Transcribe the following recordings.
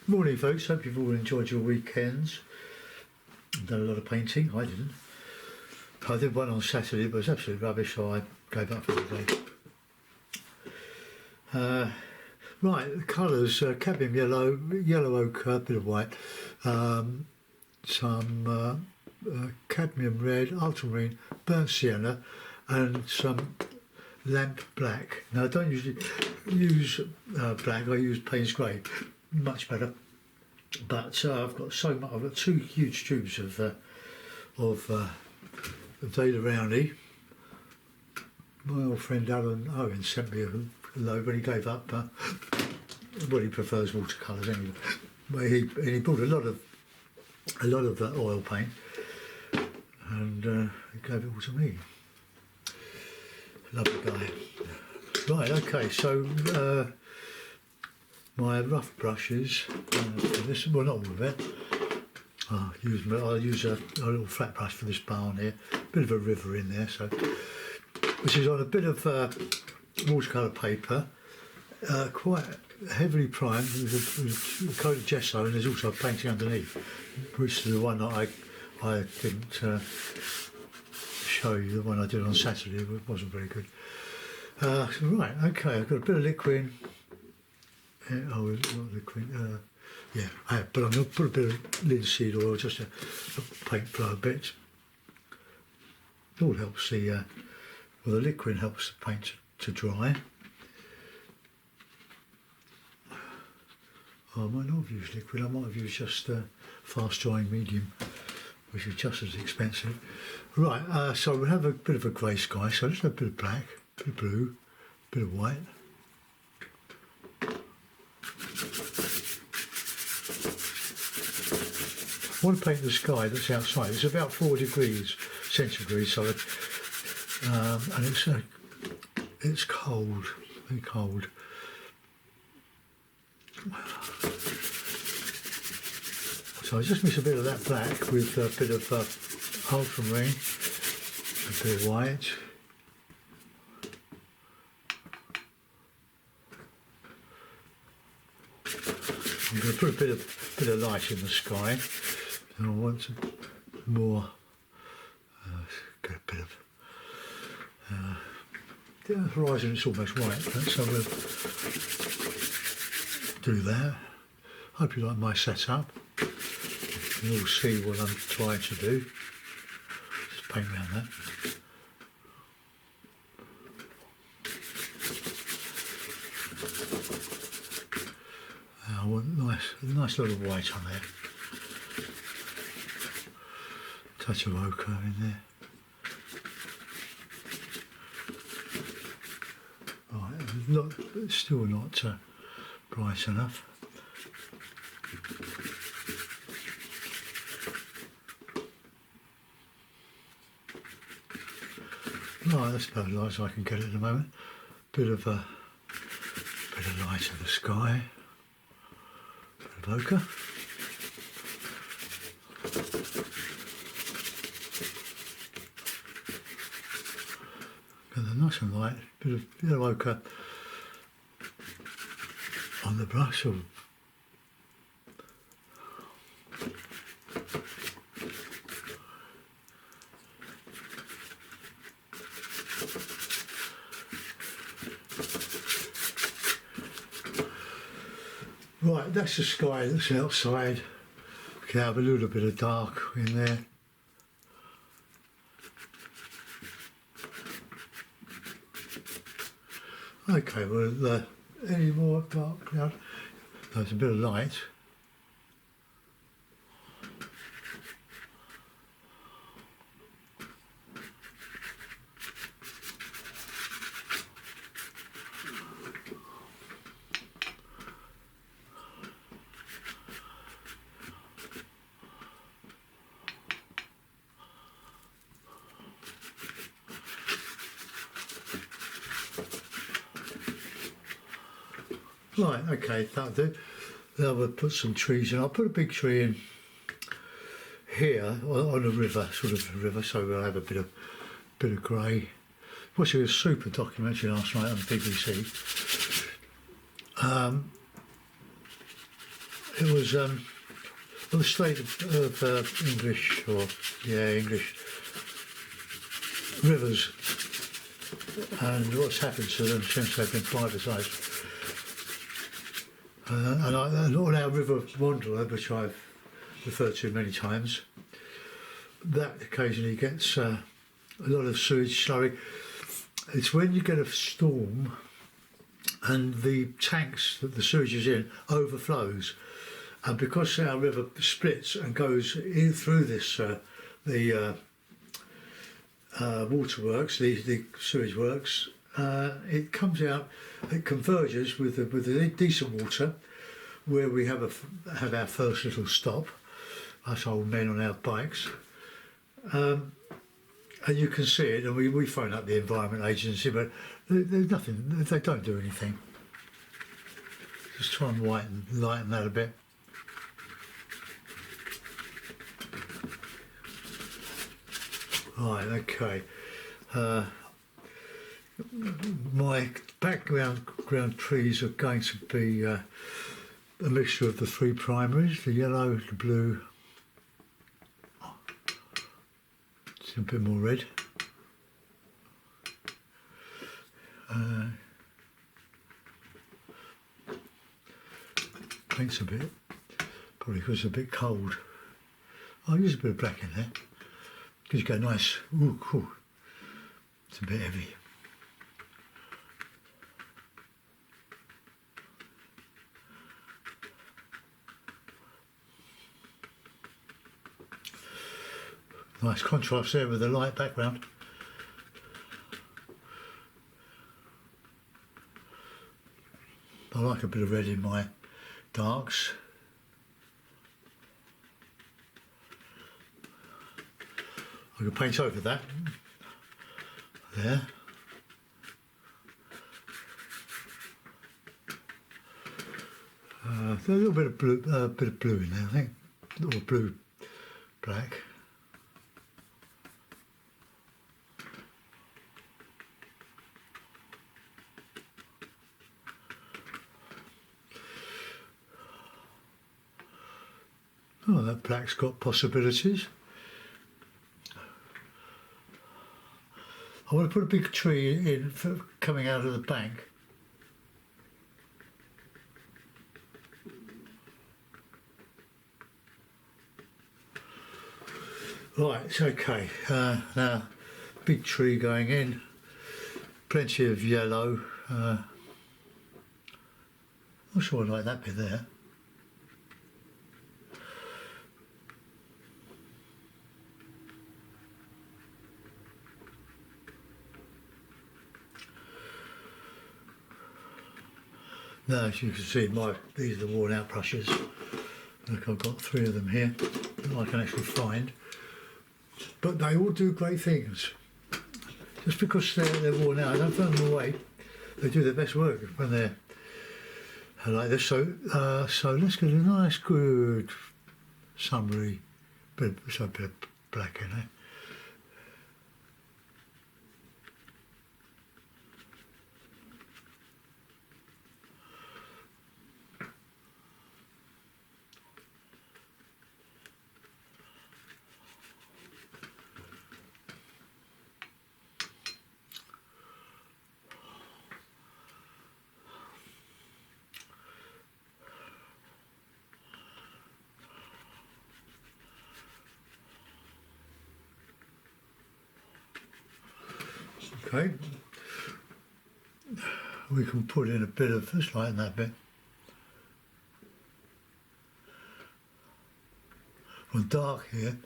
Morning folks, hope you've all enjoyed your weekends. Done a lot of painting, I didn't. I did one on Saturday, but it was absolutely rubbish, so I gave up for the day. Right, the colours, cadmium yellow, yellow ochre, bit of white, some cadmium red, ultramarine, burnt sienna, and some lamp black. Now I don't usually use black, I use Payne's grey, much better. But I've got two huge tubes of Data Rowney. My old friend Alan Owen sent me a load, but he gave up. Well, he prefers watercolours anyway. But he bought a lot of oil paint, and he gave it all to me. Lovely guy. Right, okay, so my rough brushes for this, well, not all of it. I'll use a little flat brush for this barn here. Bit of a river in there, so which is on a bit of watercolour paper, quite heavily primed with a coat of gesso, and there's also a painting underneath, which is the one that I didn't show you. The one I did on Saturday, it wasn't very good. Right, okay, I've got a bit of liquid. Not liquid. Yeah, I have, but I'm going to put a bit of linseed oil just to paint flow a bit. It all helps the liquid helps the paint to dry. I might not have used liquid, I might have used just fast drying medium, which is just as expensive. Right, so we'll have a bit of a grey sky, so let's have a bit of black, a bit of blue, a bit of white. I want to paint the sky that's outside. It's about 4 degrees centigrade, so and it's cold, very cold. So I just mix a bit of that black with a bit of ultramarine, a bit of white. I'm going to put a bit of light in the sky. And I want some more. Get a bit of the horizon. It's almost white, so we'll do that. Hope you like my setup. You'll see what I'm trying to do. Just paint around that. I want a nice little white on there. Touch of ochre in there. Right, still not bright enough. Right, that's about as light as I can get it at the moment. Bit of light in the sky. Bit of ochre. Nice and light, bit of yellow ochre on the brush. Right, that's the sky that's outside. We can have a little bit of dark in there. Okay, well, any more dark cloud? There's a bit of light. Right, okay, that'll do. Then we'll put some trees in. I'll put a big tree in here on a river, sort of a river, so we'll have a bit of grey. Watching a super documentary last night on the BBC. it was the state of English, or English rivers, and what's happened to them since they've been privatised. And on our River Wanderer, which I've referred to many times, that occasionally gets a lot of sewage slurry. It's when you get a storm and the tanks that the sewage is in overflows, and because our river splits and goes in through this the waterworks, the sewage works, it comes out, it converges with the decent water, where we have our first little stop, us old men on our bikes, and you can see it, and we phone up the Environment Agency, but there's nothing, they don't do anything. Just try and lighten that a bit. Right, okay. My background trees are going to be a mixture of the three primaries, the yellow, the blue, it's a bit more red. Paints a bit, probably because it's a bit cold. I'll use a bit of black in there, because you go nice, ooh, cool. It's a bit heavy. Nice contrast there with the light background. I like a bit of red in my darks. I can paint over that. There. There's a little bit of blue in there, I think, or blue, black. Oh, that black's got possibilities. I want to put a big tree in for coming out of the bank. Right, it's okay. Now, big tree going in, plenty of yellow. Not sure I like that bit there. Now, as you can see, these are the worn out brushes. Look, I've got 3 of them here that I can actually find. But they all do great things. Just because they're worn out, I don't throw them away. They do their best work when they're like this. So let's get a nice, good summary bit of black in there. Okay, we can put in a bit of this light in that bit. Well, dark here,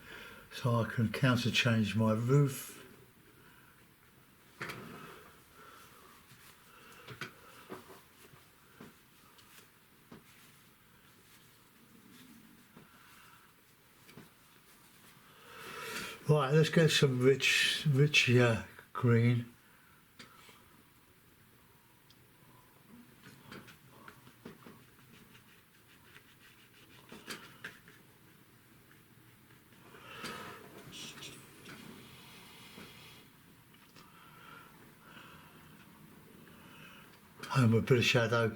so I can counter change my roof. Right, let's get some rich green. And a bit of shadow.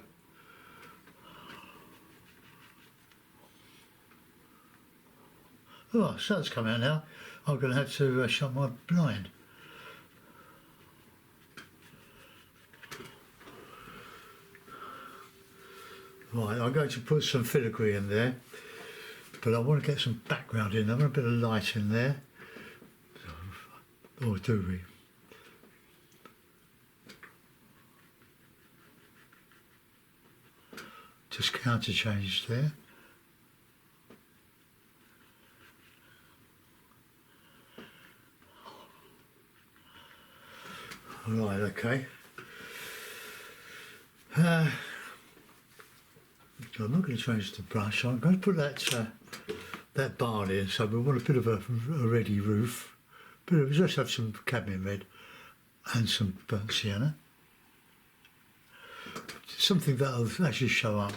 Oh, sun's come out now. I'm going to have to shut my blind. Right, I'm going to put some filigree in there, but I want to get some background in. I want a bit of light in there. Or do we? Just counter change there. Right, okay. I'm not going to change the brush. I'm going to put that barn in. So we want a bit of a reddy roof. Just have some cadmium red and some burnt sienna. Something that'll actually show up.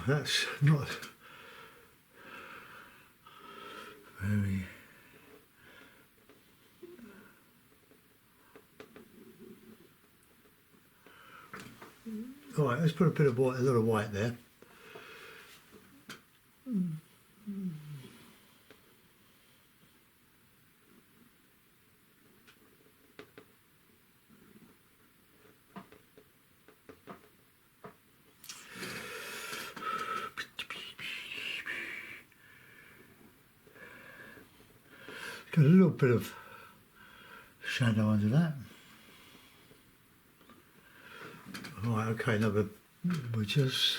That's not very. All right, let's put a bit of white, a little white there. Got a little bit of shadow under that. Right, okay, now we just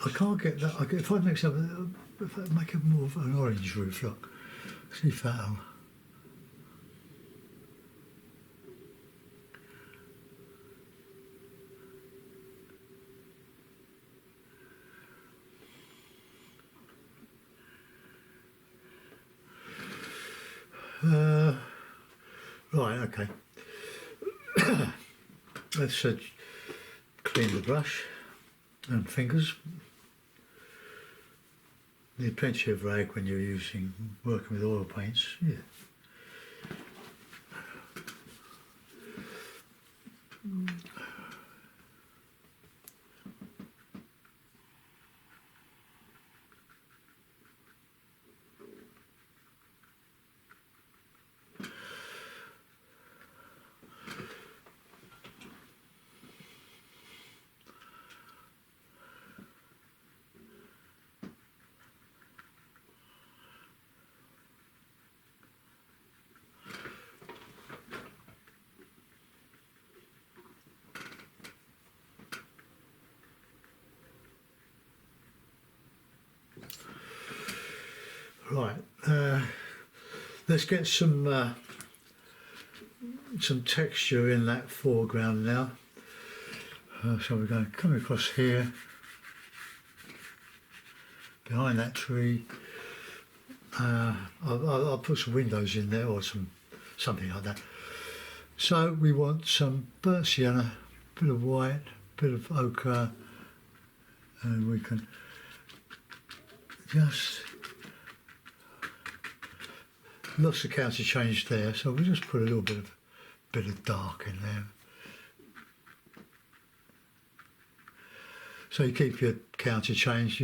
I can't get that. If I make something, if I make it more of an orange roof, look, see if that'll. Right, okay. Let's clean the brush and fingers. Need plenty of rag when you're working with oil paints. Yeah. Right, let's get some texture in that foreground now. So we're going to come across here, behind that tree. I'll put some windows in there or something like that. So we want some burnt sienna, bit of white, bit of ochre, and we can just. Lots of counter change there, so we'll just put a little bit of dark in there. So you keep your counter change,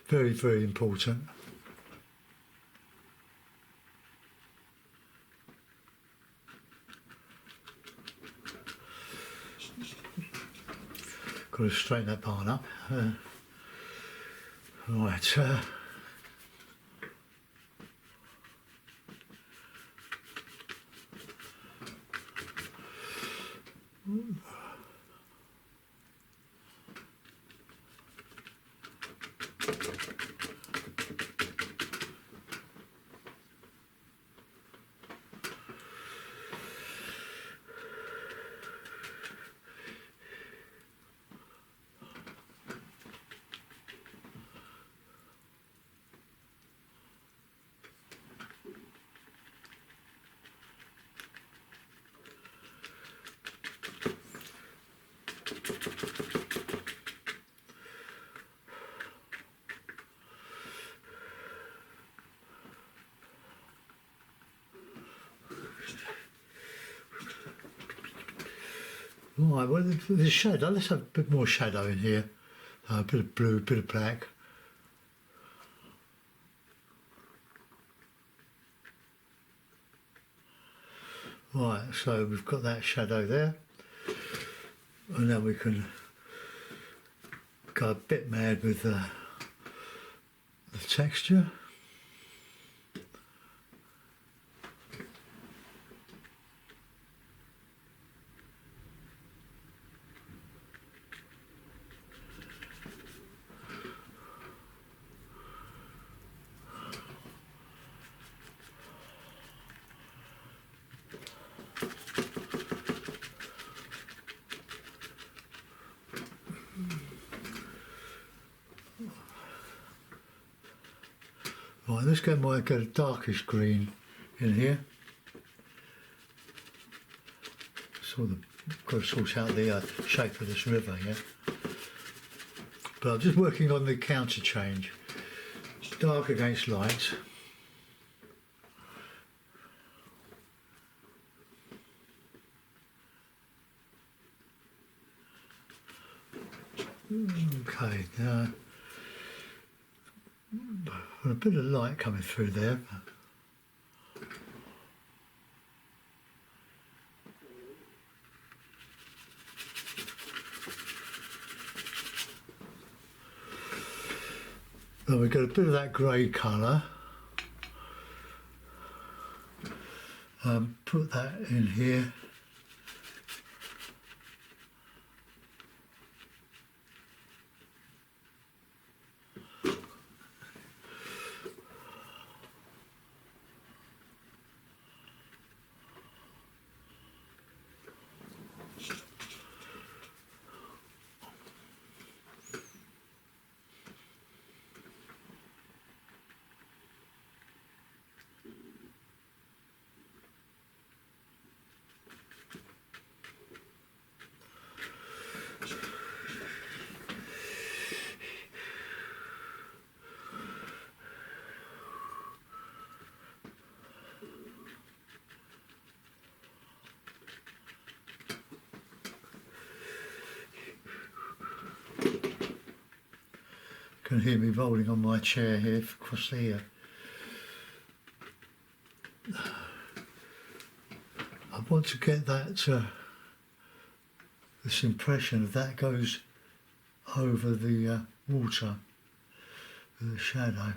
very, very important. Got to straighten that barn up. Right. Right, well, there's shadow. Let's have a bit more shadow in here. A bit of blue, a bit of black. Right, so we've got that shadow there. And then we can go a bit mad with the texture. Right, let's get a darkish green in here. Sort of got to sort out the shape of this river, yeah. But I'm just working on the counter change. It's dark against light. Okay, now a bit of light coming through there. Then we get a bit of that grey colour. Put that in here. Can hear me rolling on my chair here across the I want to get that this impression of that goes over the water, the shadow.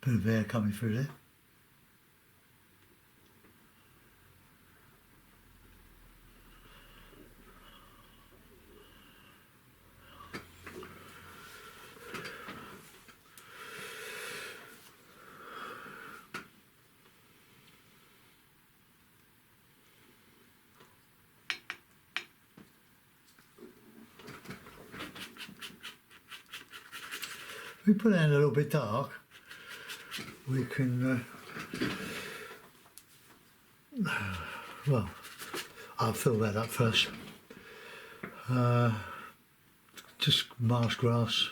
Bit of air coming through there. If we put it in a little bit dark, we can, well, I'll fill that up first. Just marsh grass.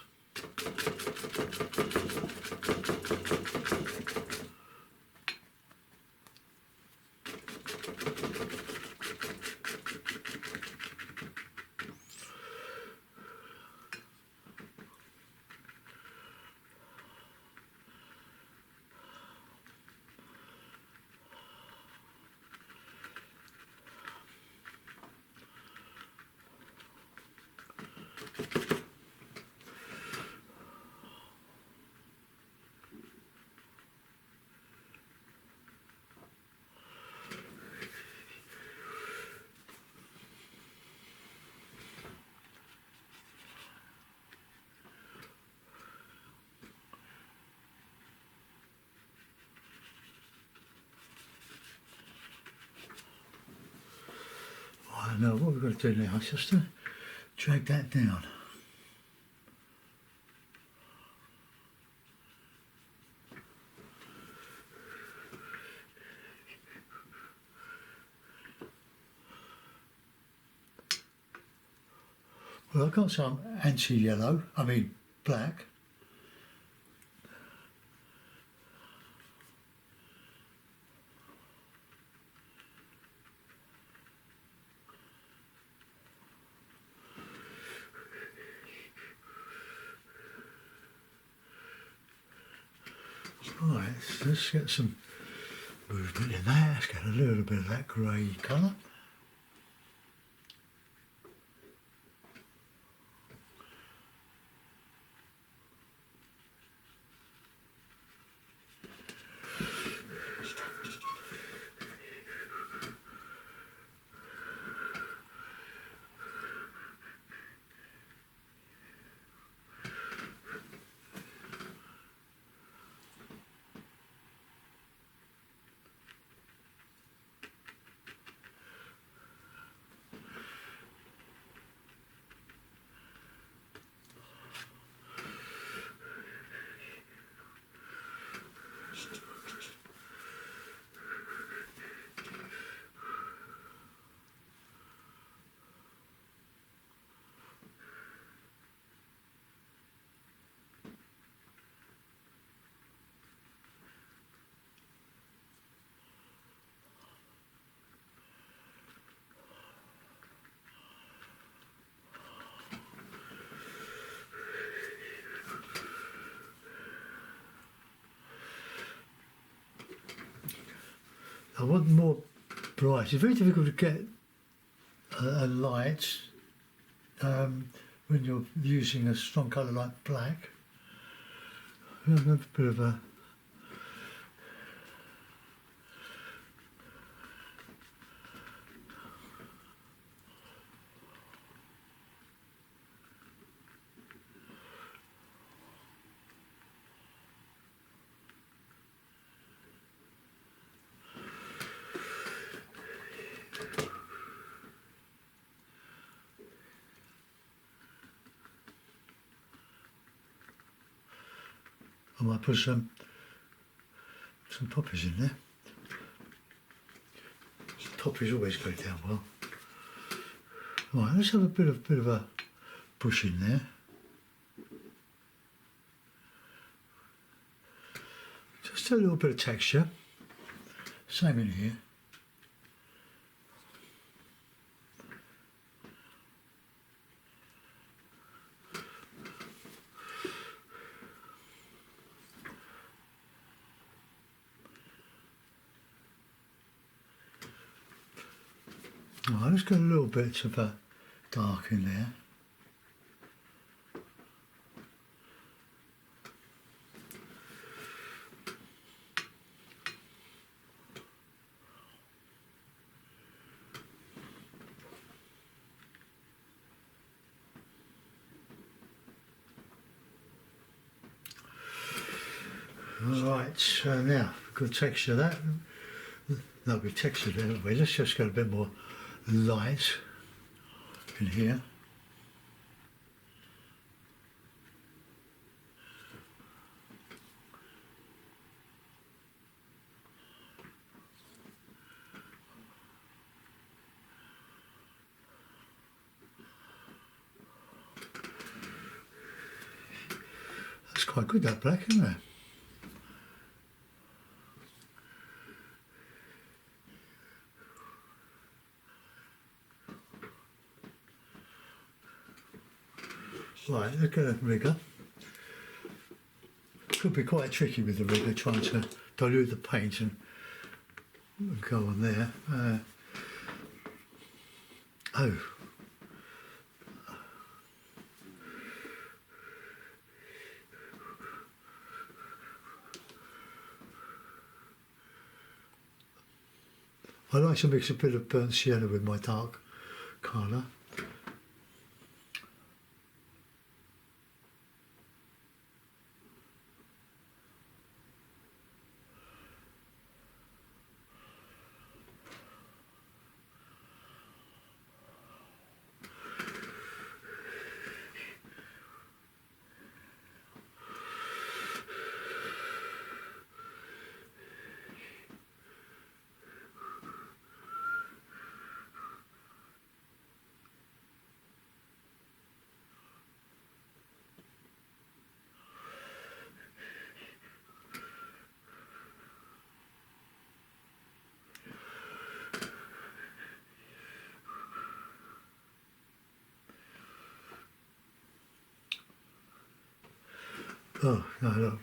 now what we've got to do now is just to drag that down. Well, I've got some anti-yellow, I mean black. Right, let's get some movement in there. Let's get a little bit of that grey colour. I want more bright. It's very difficult to get a light when you're using a strong colour like black. A bit of a I might put some poppies in there. Poppies always go down well. Right, let's have a bit of a bush in there. Just a little bit of texture. Same in here. Right, let's get a little bit of a dark in there. Right, so now good texture that. No, we've textured it, haven't we? Let's just get a bit more light in here. That's quite good, that black, isn't it? Right, look at the rigger. Could be quite tricky with the rigger, trying to dilute the paint and go on there. Oh. I like to mix a bit of burnt sienna with my dark colour. Oh, no, no.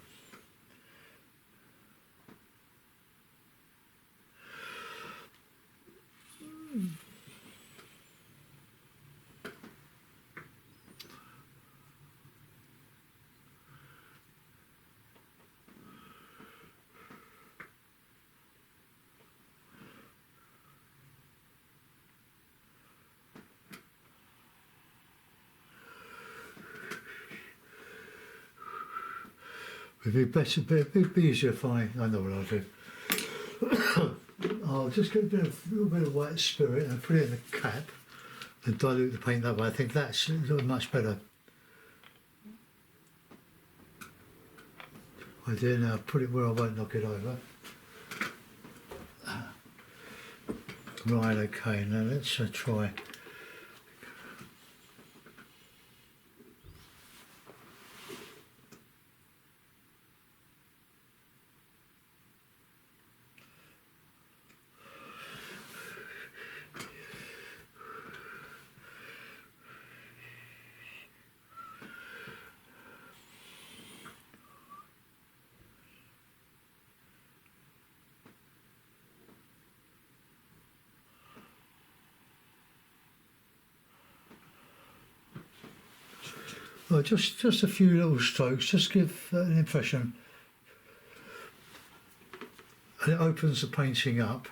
It'd be better, it'd be easier if I know what I'll do. I'll just get a little bit of white spirit and put it in the cap and dilute the paint that way. I think that's a much better idea. Now put it where I won't knock it over. Right, okay, now let's try. Well, just a few little strokes, just give an impression. And it opens the painting up,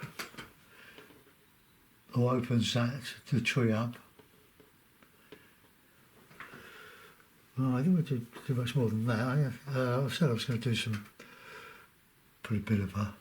or opens the tree up. Well, I don't want to do much more than that. I said I was going to do put a bit of a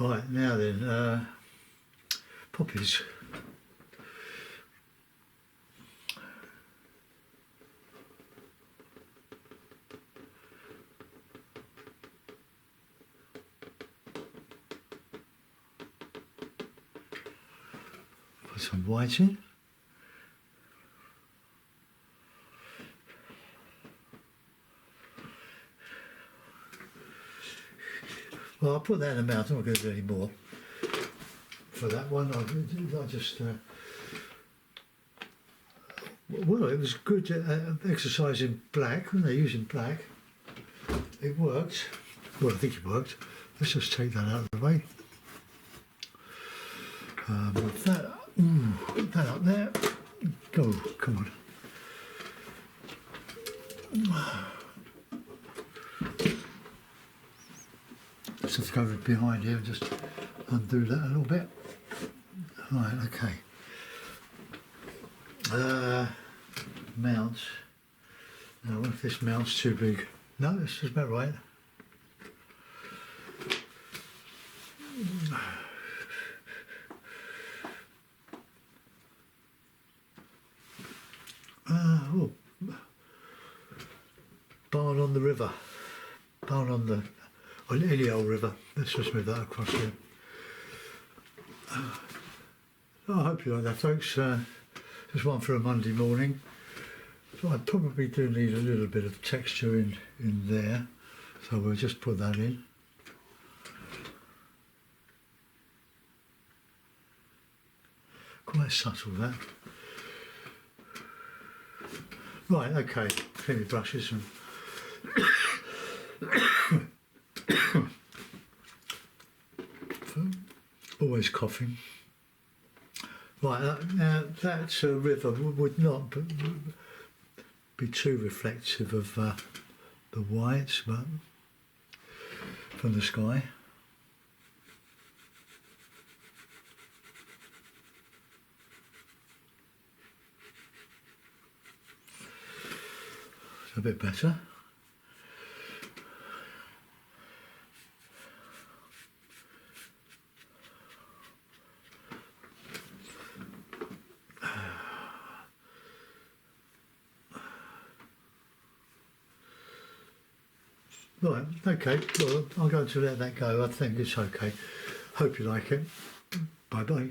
Right, now then, poppies. Put some white in. Well, I'll put that in the mouth. I'm not going to do any more for that one. I'll just well, it was good exercise in black, wasn't it? Using black, it worked. Well, I think it worked. Let's just take that out of the way. Put that up there. Go, come on. Just go behind here and just undo that a little bit. Right, okay. Mount. Now, what if this mount's too big? No, this is about right. Oh. Barn on the river. Barn on the Ilio River. Let's just move that across here. I hope you like that, folks. Just one for a Monday morning. So I probably do need a little bit of texture in there. So we'll just put that in. Quite subtle, that. Right, okay. Clean my brushes and always coughing. Right, now that river would not be too reflective of the whites, but from the sky. It's a bit better. Right, okay, well, I'm going to let that go. I think it's okay. Hope you like it. Bye-bye.